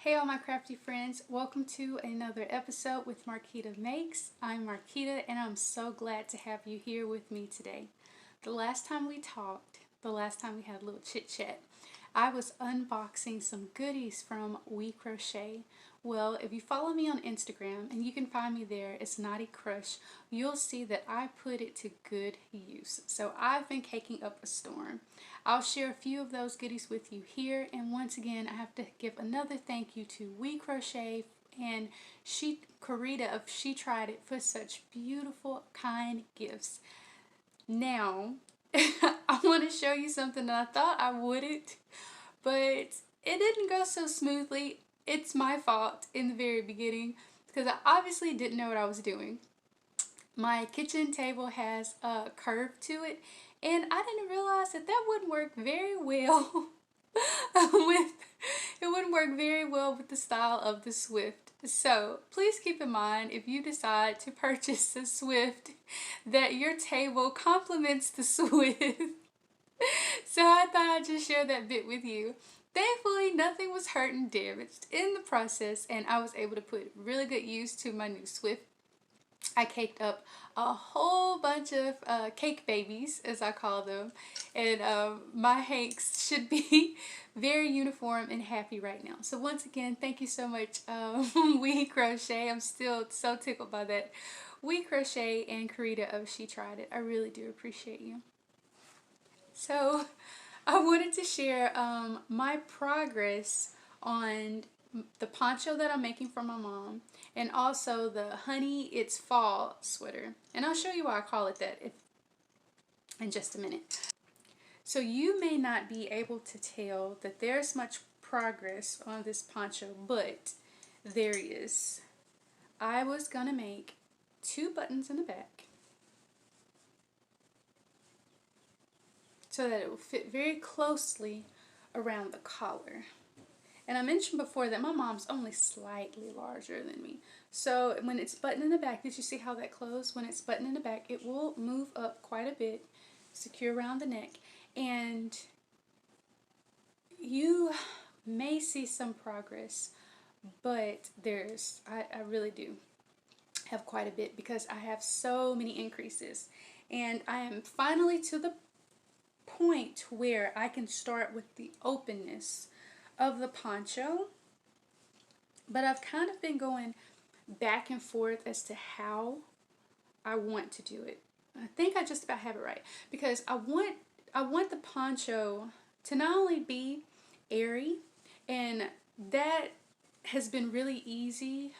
Hey all my crafty friends, welcome to another episode with Marquita Makes. I'm Marquita and I'm so glad to have you here with me today. The last time we talked, the last time we had a little chit chat, I was unboxing some goodies from WeCrochet. Well, if you follow me on Instagram, and you can find me there, it's Naughty Crush, you'll see that I put it to good use. So I've been caking up a storm. I'll share a few of those goodies with you here, and once again, I have to give another thank you to WeCrochet and Karita of She Tried It for such beautiful, kind gifts. Now, I want to show you something that I thought I wouldn't, but it didn't go so smoothly. It's my fault in the very beginning because I obviously didn't know what I was doing. My kitchen table has a curve to it, and I didn't realize that that wouldn't work very well with the style of the Swift. So please keep in mind, if you decide to purchase a Swift, that your table complements the Swift. So I thought I'd just share that bit with you. Thankfully, nothing was hurt and damaged in the process, and I was able to put really good use to my new Swift. I caked up a whole bunch of cake babies, as I call them, and my hanks should be very uniform and happy right now. So once again, thank you so much, WeCrochet. I'm still so tickled by that. WeCrochet and Karita of She Tried It. I really do appreciate you. So I wanted to share my progress on the poncho that I'm making for my mom, and also the Honey It's Fall sweater. And I'll show you why I call it that in just a minute. So you may not be able to tell that there's much progress on this poncho, but there is. I was gonna make 2 buttons in the back so that it will fit very closely around the collar. And I mentioned before that my mom's only slightly larger than me. So when it's buttoned in the back, did you see how that closed? When it's buttoned in the back, it will move up quite a bit, secure around the neck. And you may see some progress, but I really do have quite a bit because I have so many increases. And I am finally to the point where I can start with the openness of the poncho, but I've kind of been going back and forth as to how I want to do it. I think I just about have it right, because I want the poncho to not only be airy, and that has been really easy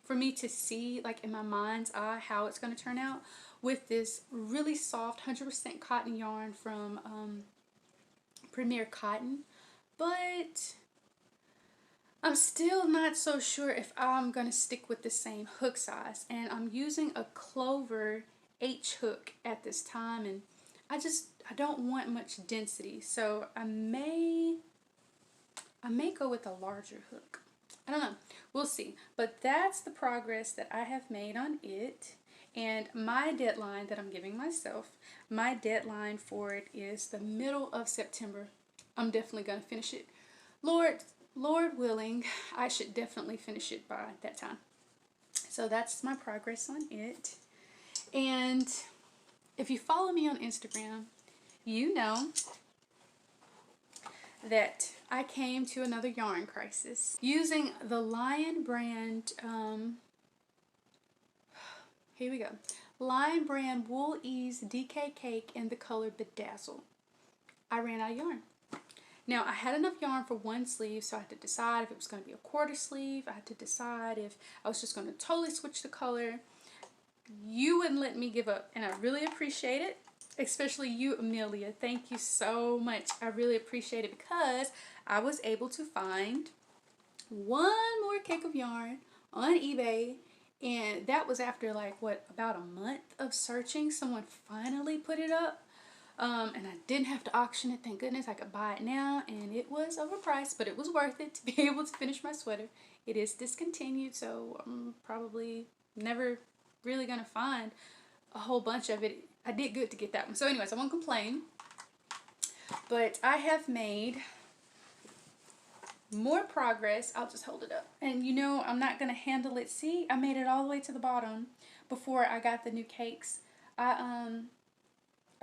for me to see, like in my mind's eye, how it's going to turn out with this really soft 100% cotton yarn from Premier Cotton. But I'm still not so sure if I'm going to stick with the same hook size. And I'm using a Clover H hook at this time, and I don't want much density. So I may go with a larger hook. I don't know. We'll see. But that's the progress that I have made on it. And my deadline that I'm giving myself, my deadline for it is the middle of September. I'm definitely going to finish it. Lord willing, I should definitely finish it by that time. So that's my progress on it. And if you follow me on Instagram, you know that I came to another yarn crisis using the Lion brand, here we go, Lion brand Wool Ease DK Cake in the color Bedazzle. I ran out of yarn. Now, I had enough yarn for one sleeve, so I had to decide if it was going to be a quarter sleeve. I had to decide if I was just going to totally switch the color. You wouldn't let me give up, and I really appreciate it, especially you, Amelia. Thank you so much. I really appreciate it because I was able to find one more cake of yarn on eBay, and that was after about a month of searching. Someone finally put it up. And I didn't have to auction it, thank goodness. I could buy it now, and it was overpriced, but it was worth it to be able to finish my sweater. It is discontinued, so I'm probably never really going to find a whole bunch of it. I did good to get that one. So anyways, I won't complain. But I have made more progress. I'll just hold it up. And you know, I'm not going to handle it. See, I made it all the way to the bottom before I got the new cakes.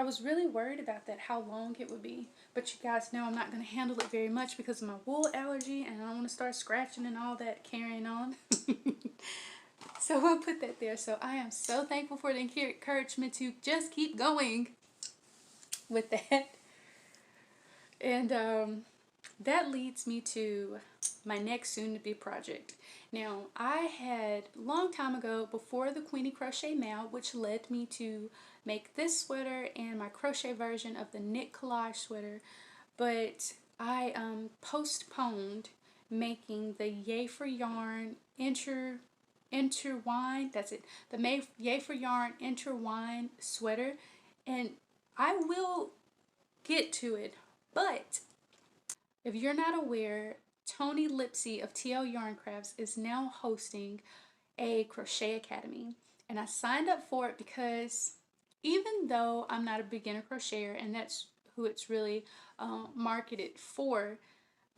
I was really worried about that, how long it would be. But you guys know I'm not going to handle it very much because of my wool allergy, and I don't want to start scratching and all that carrying on. So we'll put that there. So I am so thankful for the encouragement to just keep going with that. And that leads me to my next soon-to-be project. Now, I had a long time ago, before the Queenie Crochet Mail, which led me to make this sweater and my crochet version of the knit collage sweater, but I postponed making the Yay for Yarn Intertwine, that's it, the Yay for Yarn Intertwine sweater, and I will get to it, but if you're not aware, Tony Lipsy of TL Yarn Crafts is now hosting a crochet academy, and I signed up for it because even though I'm not a beginner crocheter, and that's who it's really marketed for,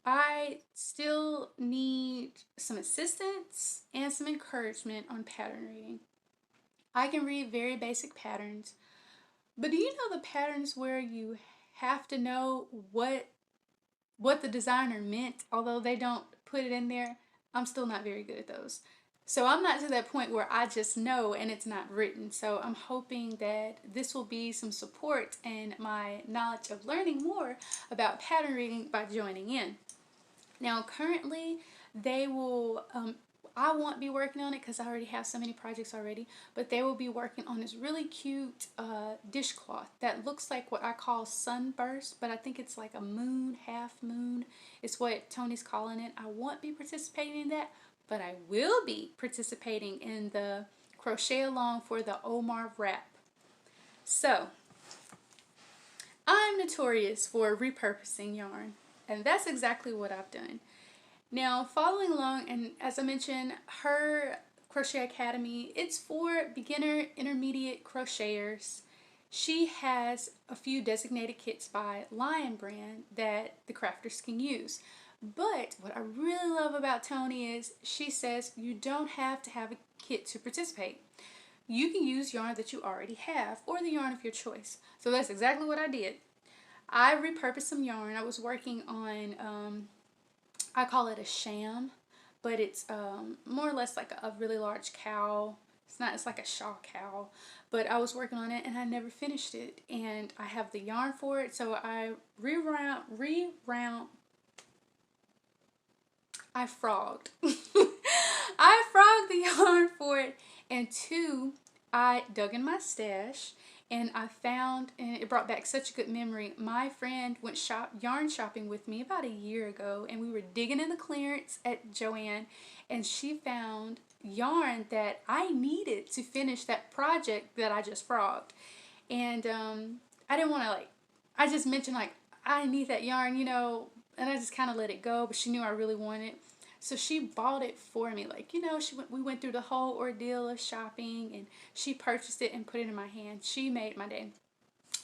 I still need some assistance and some encouragement on pattern reading. I can read very basic patterns, but do you know the patterns where you have to know what the designer meant, although they don't put it in there? I'm still not very good at those. So I'm not to that point where I just know and it's not written. So I'm hoping that this will be some support in my knowledge of learning more about pattern reading by joining in. Now currently they will, I won't be working on it because I already have so many projects already, but they will be working on this really cute dishcloth that looks like what I call sunburst, but I think it's like a moon, half moon is what Tony's calling it. I won't be participating in that, but I will be participating in the crochet along for the Omar wrap. So I'm notorious for repurposing yarn, and that's exactly what I've done. Now, following along, and as I mentioned, her Crochet Academy, it's for beginner, intermediate crocheters. She has a few designated kits by Lion Brand that the crafters can use. But what I really love about Tony is she says you don't have to have a kit to participate. You can use yarn that you already have or the yarn of your choice. So that's exactly what I did. I repurposed some yarn. I was working on, I call it a sham, but it's more or less like a really large cow. It's like a shawl cow, but I was working on it and I never finished it. And I have the yarn for it, so I I frogged. I frogged the yarn for it, and two, I dug in my stash and I found, and it brought back such a good memory. My friend went yarn shopping with me about a year ago, and we were digging in the clearance at Joann, and she found yarn that I needed to finish that project that I just frogged. And I didn't want to I just mentioned I need that yarn, you know, and I just kind of let it go, but she knew I really wanted it. So she bought it for me. We went through the whole ordeal of shopping, and she purchased it and put it in my hand. She made my day.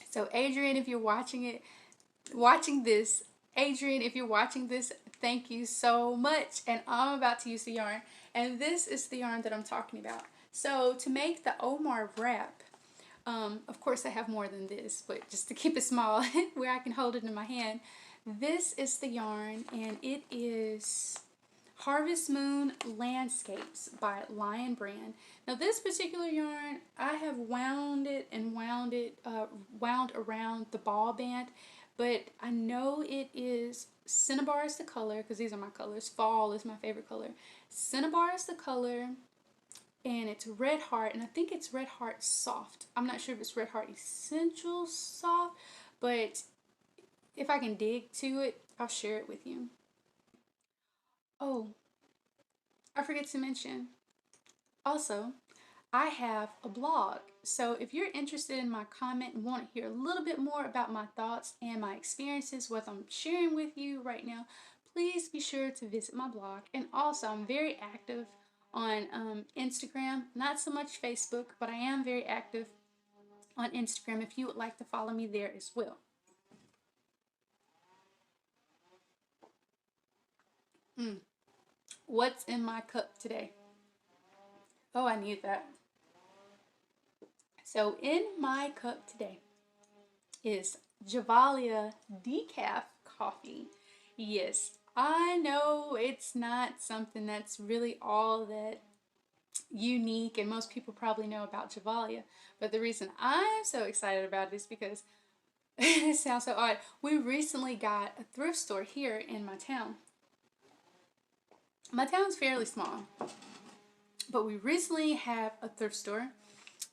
So Adrian, if you're watching this, Adrian, if you're watching this, thank you so much. And I'm about to use the yarn, and this is the yarn that I'm talking about. So to make the Omar wrap, of course I have more than this, but just to keep it small where I can hold it in my hand, this is the yarn, and it is Harvest Moon Landscapes by Lion Brand. Now this particular yarn, I have wound around the ball band, but I know it is, Cinnabar is the color, because these are my colors. Fall is my favorite color. Cinnabar is the color, and it's Red Heart, and I think it's Red Heart Soft. I'm not sure if it's Red Heart Essential Soft, but if I can dig to it, I'll share it with you. Oh, I forget to mention, also, I have a blog. So if you're interested in my comment and want to hear a little bit more about my thoughts and my experiences, what I'm sharing with you right now, please be sure to visit my blog. And also, I'm very active on Instagram, not so much Facebook, but I am very active on Instagram if you would like to follow me there as well. What's in my cup today? Oh, I need that. So in my cup today is Gevalia decaf coffee. Yes, I know it's not something that's really all that unique and most people probably know about Gevalia, but the reason I'm so excited about it is because it sounds so odd. We recently got a thrift store here in my town. My town's fairly small, but we recently have a thrift store,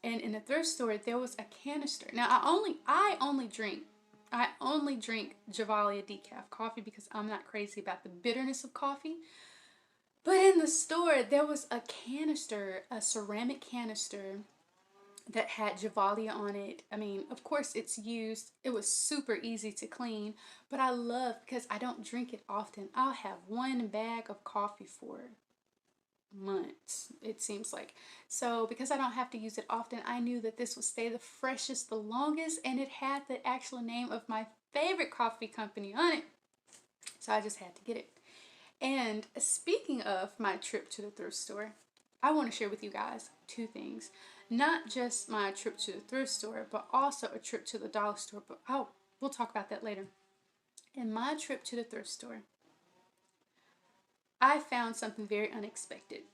and in the thrift store there was a canister. Now I only drink Gevalia decaf coffee because I'm not crazy about the bitterness of coffee. But in the store there was a canister, a ceramic canister that had Gevalia on it. I mean, of course it's used. It was super easy to clean, but I love because I don't drink it often. I'll have one bag of coffee for months, it seems like. So because I don't have to use it often, I knew that this would stay the freshest the longest, and it had the actual name of my favorite coffee company on it. So I just had to get it. And speaking of my trip to the thrift store, I want to share with you guys two things. Not just my trip to the thrift store, but also a trip to the dollar store. But we'll talk about that later. In my trip to the thrift store, I found something very unexpected.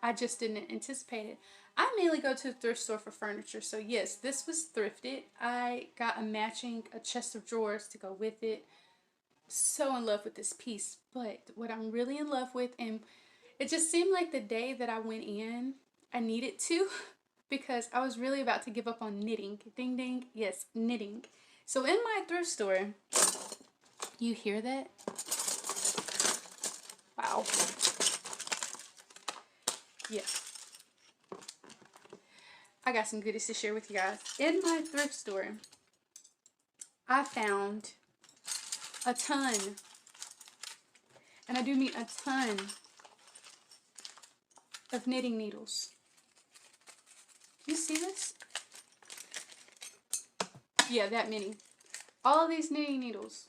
I just didn't anticipate it. I mainly go to the thrift store for furniture, so yes, this was thrifted. I got a chest of drawers to go with it. So in love with this piece, but what I'm really in love with, and it just seemed like the day that I went in, I needed to, because I was really about to give up on knitting. Ding ding, yes, knitting. So in my thrift store, you hear that? Wow. Yeah. I got some goodies to share with you guys. In my thrift store, I found a ton, and I do mean a ton, of knitting needles. You see this? Yeah, that many. All of these knitting needles.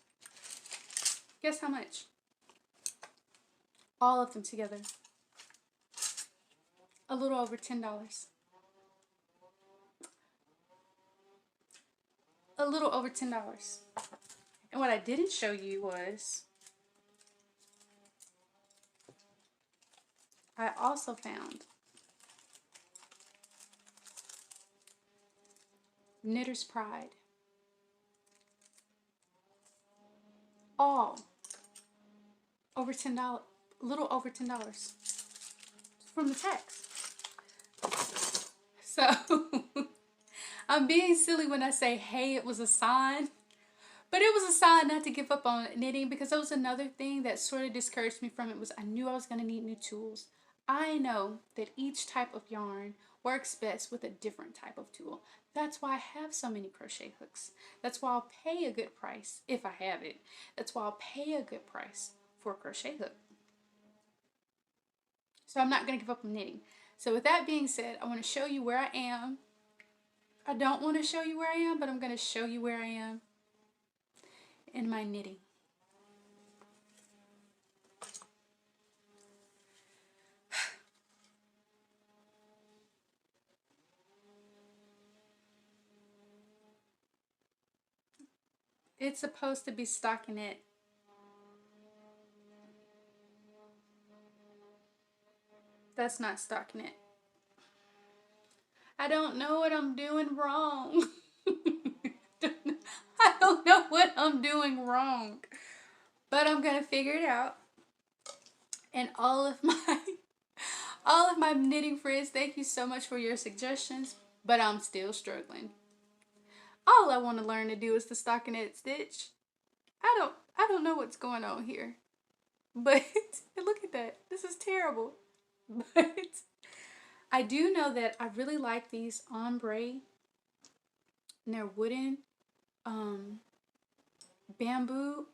Guess how much? All of them together. A little over $10. A little over $10. And what I didn't show you was I also found Knitter's Pride. All over $10, a little over $10 from the tax. So I'm being silly when I say, hey, it was a sign. But it was a sign not to give up on knitting, because that was another thing that sort of discouraged me from it. Was I knew I was going to need new tools. I know that each type of yarn works best with a different type of tool. That's why I have so many crochet hooks. That's why I'll pay a good price if I have it. That's why I'll pay a good price for a crochet hook. So I'm not going to give up on knitting. So with that being said, I want to show you where I am. I don't want to show you where I am, but I'm going to show you where I am in my knitting. It's supposed to be stockinette. That's not stockinette. I don't know what I'm doing wrong. I don't know what I'm doing wrong. But I'm going to figure it out. And all of my knitting friends, thank you so much for your suggestions, but I'm still struggling. All I want to learn to do is the stockinette stitch. I don't know what's going on here. But look at that. This is terrible. But I do know that I really like these ombre, and they're wooden bamboo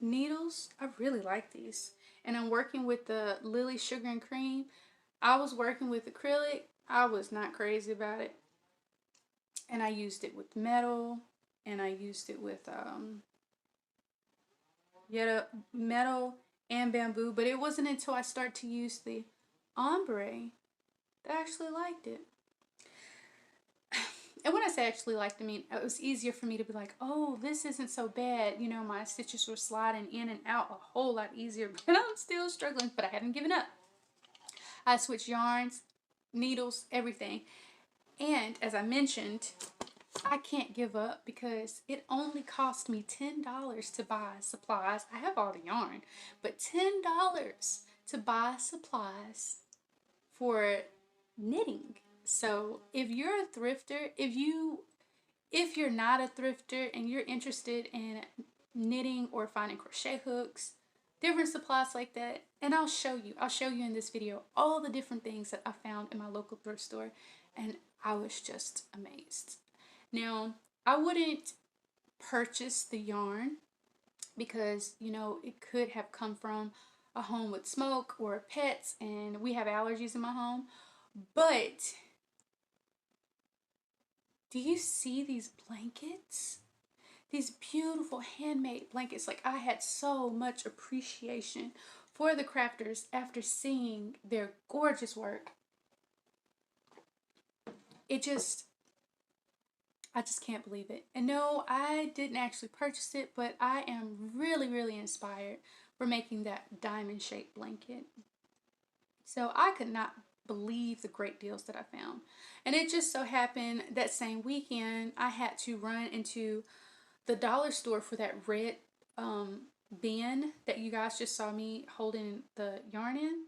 needles. I really like these. And I'm working with the Lily Sugar and Cream. I was working with acrylic. I was not crazy about it. And I used it with metal, and I used it with metal and bamboo, but it wasn't until I started to use the ombre that I actually liked it. And when I say actually liked, I mean, it was easier for me to be like, oh, this isn't so bad. You know, my stitches were sliding in and out a whole lot easier, but I'm still struggling, but I haven't given up. I switched yarns, needles, everything. And as I mentioned, I can't give up because it only cost me $10 to buy supplies. I have all the yarn, but $10 to buy supplies for knitting. So if you're a thrifter, if you're not a thrifter and you're interested in knitting or finding crochet hooks, different supplies like that, and I'll show you in this video all the different things that I found in my local thrift store, and I was just amazed. Now, I wouldn't purchase the yarn because, you know, it could have come from a home with smoke or pets, and we have allergies in my home. But do you see these blankets? These beautiful handmade blankets. Like, I had so much appreciation for the crafters after seeing their gorgeous work. I just can't believe it. And no, I didn't actually purchase it, but I am really, really inspired for making that diamond shaped blanket. So I could not believe the great deals that I found. And it just so happened that same weekend I had to run into the dollar store for that red bin that you guys just saw me holding the yarn in.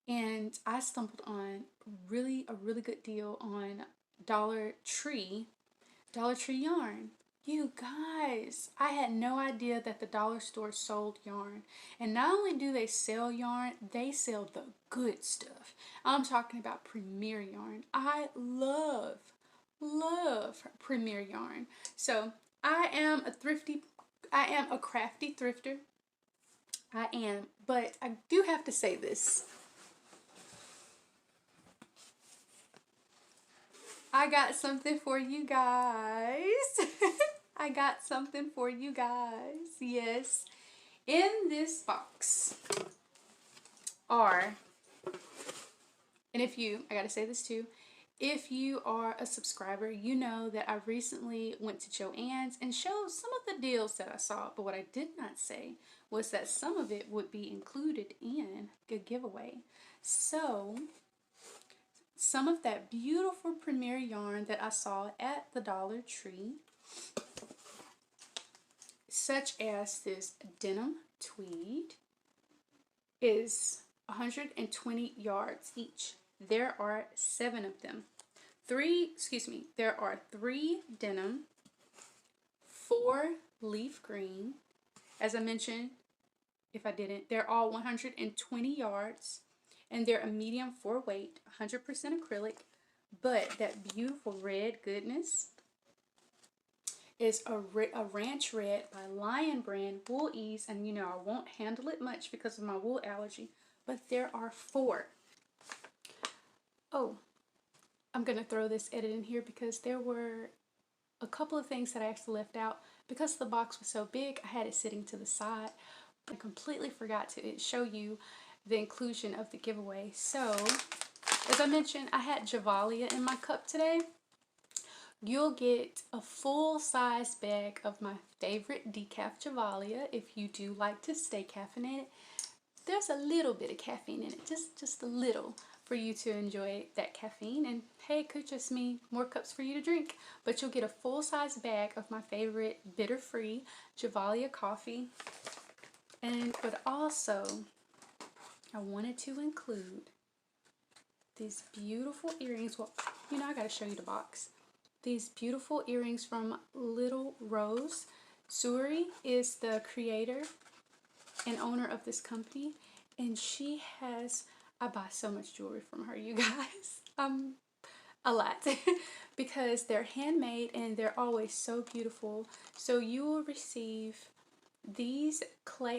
And I stumbled on a really good deal on Dollar Tree yarn. You guys, I had no idea that the dollar store sold yarn. And not only do they sell yarn, they sell the good stuff. I'm talking about Premier yarn. I love Premier yarn. So I am a crafty thrifter. I am, but I do have to say this. I got something for you guys. I got something for you guys. Yes. In this box are, and I gotta say this too, if you are a subscriber, you know that I recently went to Joann's and showed some of the deals that I saw, but what I did not say was that some of it would be included in the giveaway. So, some of that beautiful Premier yarn that I saw at the Dollar Tree, such as this denim tweed, is 120 yards each. There are 7 of them. There are 3 denim, 4 leaf green. As I mentioned, if I didn't, they're all 120 yards. And they're a medium 4 weight, 100% acrylic. But that beautiful red goodness is a ranch red by Lion brand Wool Ease. And you know, I won't handle it much because of my wool allergy. But there are 4. Oh, I'm going to throw this edit in here because there were a couple of things that I actually left out. Because the box was so big, I had it sitting to the side. I completely forgot to show you the inclusion of the giveaway. So, as I mentioned, I had Gevalia in my cup today. You'll get a full-size bag of my favorite decaf Gevalia if you do like to stay caffeinated. There's a little bit of caffeine in it, just a little, for you to enjoy that caffeine. And hey, it could just mean more cups for you to drink. But you'll get a full-size bag of my favorite bitter-free Gevalia coffee. But also, I wanted to include these beautiful earrings. Well, you know, I gotta show you the box. These beautiful earrings from Little Rose. Suri is the creator and owner of this company, and she has, I buy so much jewelry from her, you guys. A lot. Because they're handmade and they're always so beautiful. So you will receive these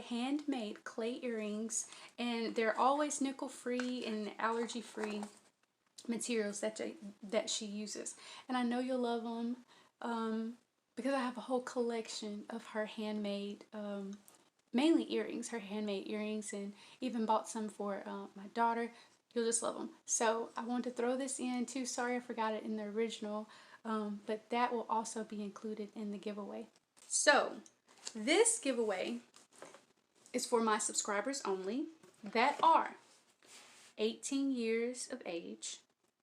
handmade clay earrings, and they're always nickel free and allergy free materials that she uses. And I know you'll love them because I have a whole collection of her handmade mainly earrings, her handmade earrings, and even bought some for my daughter. You'll just love them. So I wanted to throw this in too. Sorry I forgot it in the original, but that will also be included in the giveaway. So this giveaway is for my subscribers only that are 18 years of age.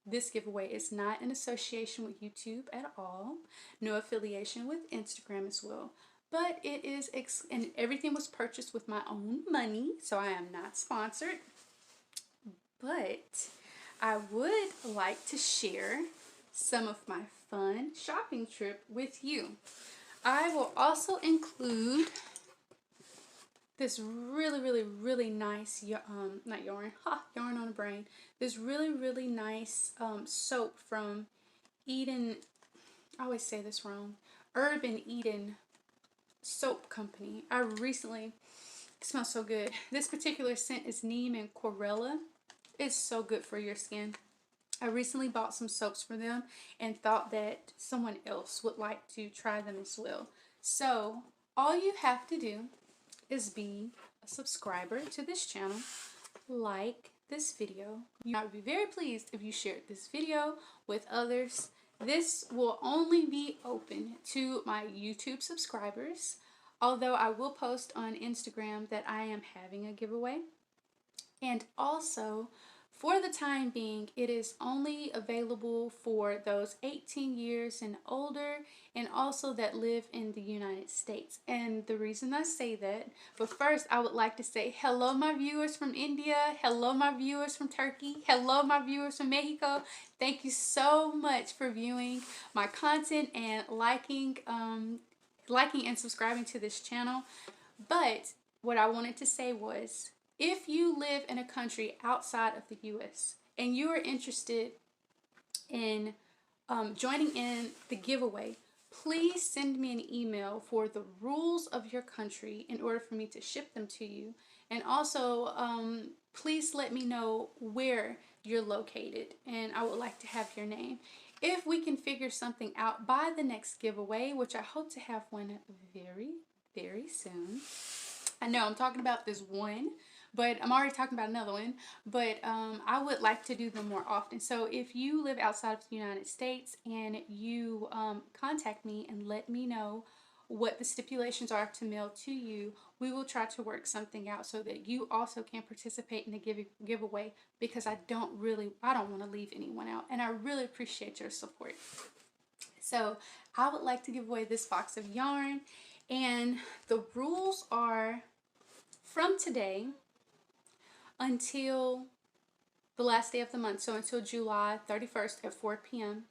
This giveaway is not in association with YouTube at all. No affiliation with Instagram as well. But it is, and everything was purchased with my own money, so I am not sponsored. But I would like to share some of my fun shopping trip with you. I will also include this really nice, not yarn, yarn on a brain. This really nice soap from Eden, I always say this wrong, Urban Eden Soap Company. It smells so good. This particular scent is Neem and Corella. It's so good for your skin. I recently bought some soaps for them and thought that someone else would like to try them as well. So all you have to do is be a subscriber to this channel, like this video. I would be very pleased if you shared this video with others. This will only be open to my YouTube subscribers, although I will post on Instagram that I am having a giveaway. And also, for the time being, it is only available for those 18 years and older, and also that live in the United States. And the reason I say that, but first I would like to say hello my viewers from India, hello my viewers from Turkey, hello my viewers from Mexico. Thank you so much for viewing my content and liking and subscribing to this channel. But what I wanted to say was, if you live in a country outside of the U.S. and you are interested in joining in the giveaway, please send me an email for the rules of your country in order for me to ship them to you. And also, please let me know where you're located, and I would like to have your name. If we can figure something out by the next giveaway, which I hope to have one very soon. I know I'm talking about this one, but I'm already talking about another one, but I would like to do them more often. So if you live outside of the United States and you contact me and let me know what the stipulations are to mail to you, we will try to work something out so that you also can participate in the giveaway, because I don't want to leave anyone out, and I really appreciate your support. So I would like to give away this box of yarn, and the rules are from today until the last day of the month, so until July 31st at 4 p.m.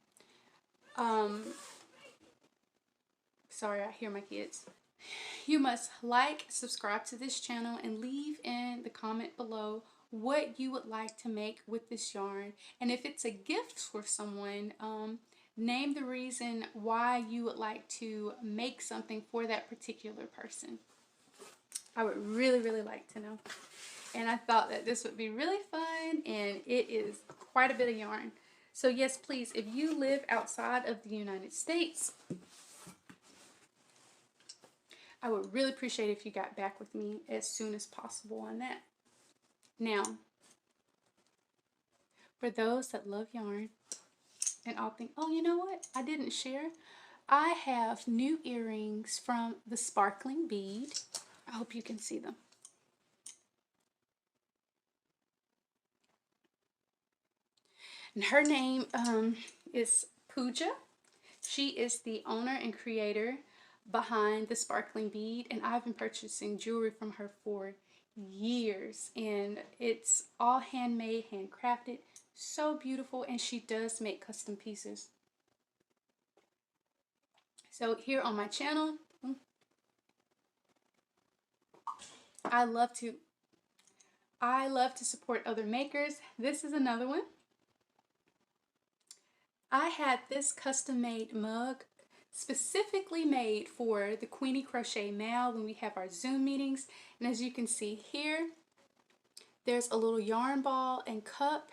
Sorry, I hear my kids. You must like, subscribe to this channel, and leave in the comment below what you would like to make with this yarn. And if it's a gift for someone, name the reason why you would like to make something for that particular person. I would really like to know. And I thought that this would be really fun, and it is quite a bit of yarn. So yes, please, if you live outside of the United States, I would really appreciate if you got back with me as soon as possible on that. Now, for those that love yarn and all think, oh, you know what? I didn't share. I have new earrings from the Sparkling Bead. I hope you can see them. And her name is Pooja. She is the owner and creator behind the Sparkling Bead, and I've been purchasing jewelry from her for years, and it's all handmade, handcrafted, so beautiful, and she does make custom pieces. So here on my channel, I love to support other makers. This is another one. I had this custom made mug specifically made for the Queenie Crochet Mail when we have our Zoom meetings. And as you can see here, there's a little yarn ball and cup,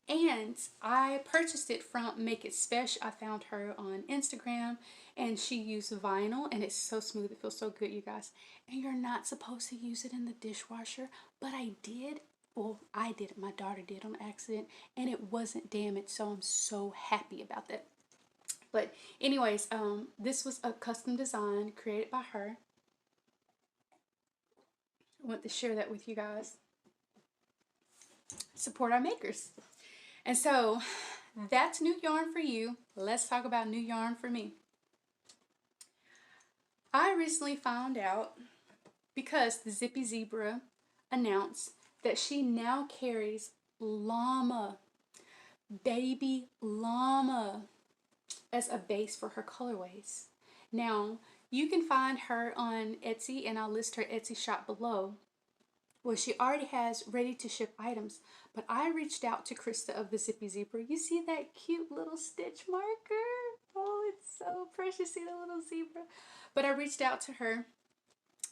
And I purchased it from Make It Spesh. I found her on Instagram and she used vinyl and it's so smooth. It feels so good, you guys. And you're not supposed to use it in the dishwasher, but I did. Well, I did it. My daughter did on accident and it wasn't damaged. So I'm so happy about that. But anyways, this was a custom design created by her. I want to share that with you guys. Support our makers. And so that's new yarn for you. Let's talk about new yarn for me. I recently found out because the Zippy Zebra announced that she now carries llama, baby llama, as a base for her colorways. Now, you can find her on Etsy, and I'll list her Etsy shop below, where she already has ready to ship items. But I reached out to Krista of the Zippy Zebra. You see that cute little stitch marker? Oh, it's so precious. See the little zebra? But I reached out to her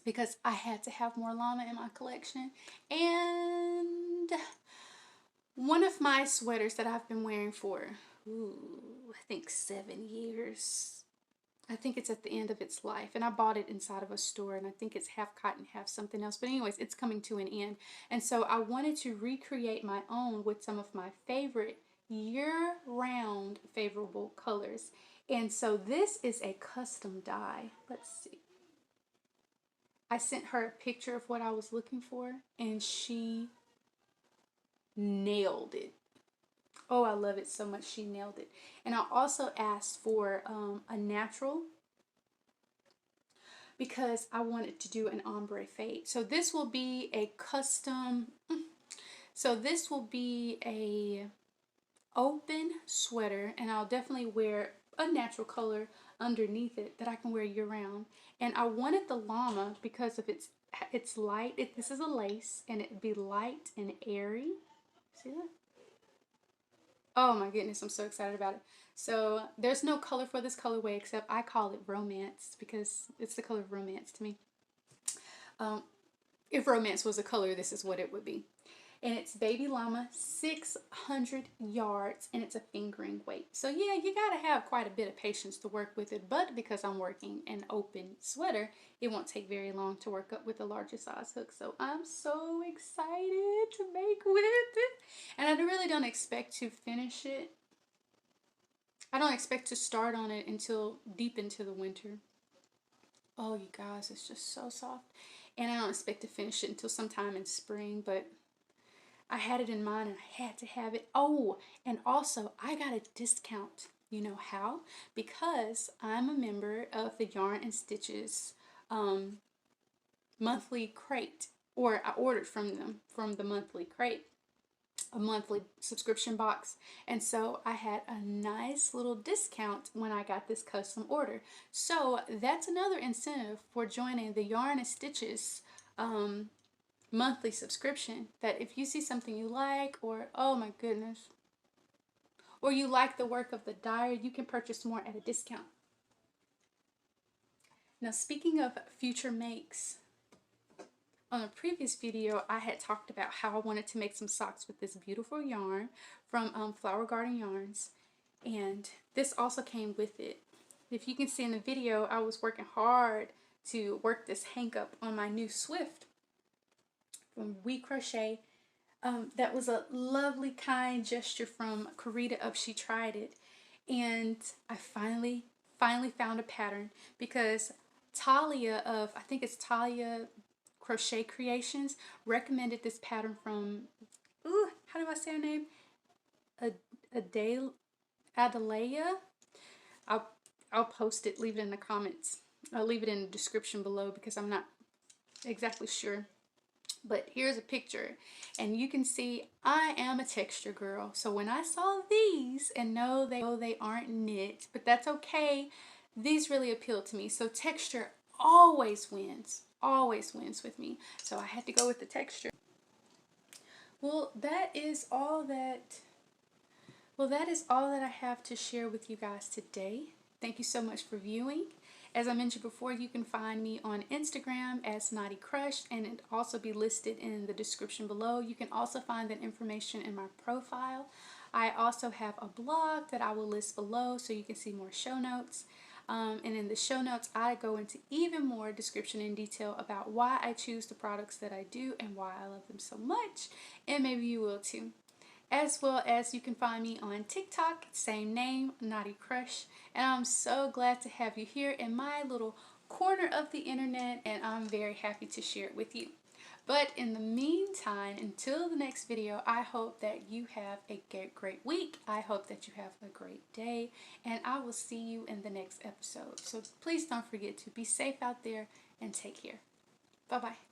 because I had to have more llama in my collection. And one of my sweaters that I've been wearing for, I think 7 years. I think it's at the end of its life, and I bought it inside of a store, and I think it's half cotton, half something else. But anyways, it's coming to an end, and so I wanted to recreate my own with some of my favorite year-round favorable colors. And so this is a custom dye. Let's see. I sent her a picture of what I was looking for, and she nailed it. Oh, I love it so much. She nailed it. And I also asked for a natural because I wanted to do an ombre fade. So this will be a custom, so this will be a open sweater, and I'll definitely wear a natural color underneath it that I can wear year round. And I wanted the llama because of it's light. This is a lace, and it'd be light and airy. See that? Oh my goodness, I'm so excited about it. So there's no color for this colorway except I call it romance because it's the color of romance to me. If romance was a color, this is what it would be. And it's baby llama, 600 yards, and it's a fingering weight. So yeah, you gotta have quite a bit of patience to work with it, but because I'm working an open sweater, it won't take very long to work up with a larger size hook. So I'm so excited to make with it. And I really don't expect to finish it. I don't expect to start on it until deep into the winter. Oh, you guys, it's just so soft. And I don't expect to finish it until sometime in spring, but I had it in mind and I had to have it. Oh, and also I got a discount. You know how? Because I'm a member of the Yarn and Stitches monthly crate, or I ordered from them from the monthly crate, a monthly subscription box. And so I had a nice little discount when I got this custom order. So that's another incentive for joining the Yarn and Stitches monthly subscription, that if you see something you like, or oh my goodness, or you like the work of the dyer, you can purchase more at a discount. Now, speaking of future makes, on a previous video I had talked about how I wanted to make some socks with this beautiful yarn from Flower Garden Yarns, and this also came with it. If you can see in the video, I was working hard to work this hank up on my new Swift from WeCrochet. That was a lovely, kind gesture from Karita of She Tried It. And I finally found a pattern because Talia of, I think it's Talia Crochet Creations, recommended this pattern from, how do I say her name? Addydae. I'll post it, leave it in the comments. I'll leave it in the description below because I'm not exactly sure. But here's a picture, and you can see I am a texture girl. So when I saw these, and no, they aren't knit, but that's okay. These really appealed to me. So texture always wins with me. So I had to go with the texture. Well, that is all that I have to share with you guys today. Thank you so much for viewing. As I mentioned before, you can find me on Instagram as Naughty Crush, and it also be listed in the description below. You can also find that information in my profile. I also have a blog that I will list below so you can see more show notes. And in the show notes, I go into even more description and detail about why I choose the products that I do and why I love them so much, and maybe you will too. As well as you can find me on TikTok, same name, Naughty Crush. And I'm so glad to have you here in my little corner of the internet, and I'm very happy to share it with you. But in the meantime, until the next video, I hope that you have a great week. I hope that you have a great day, and I will see you in the next episode. So please don't forget to be safe out there and take care. Bye-bye.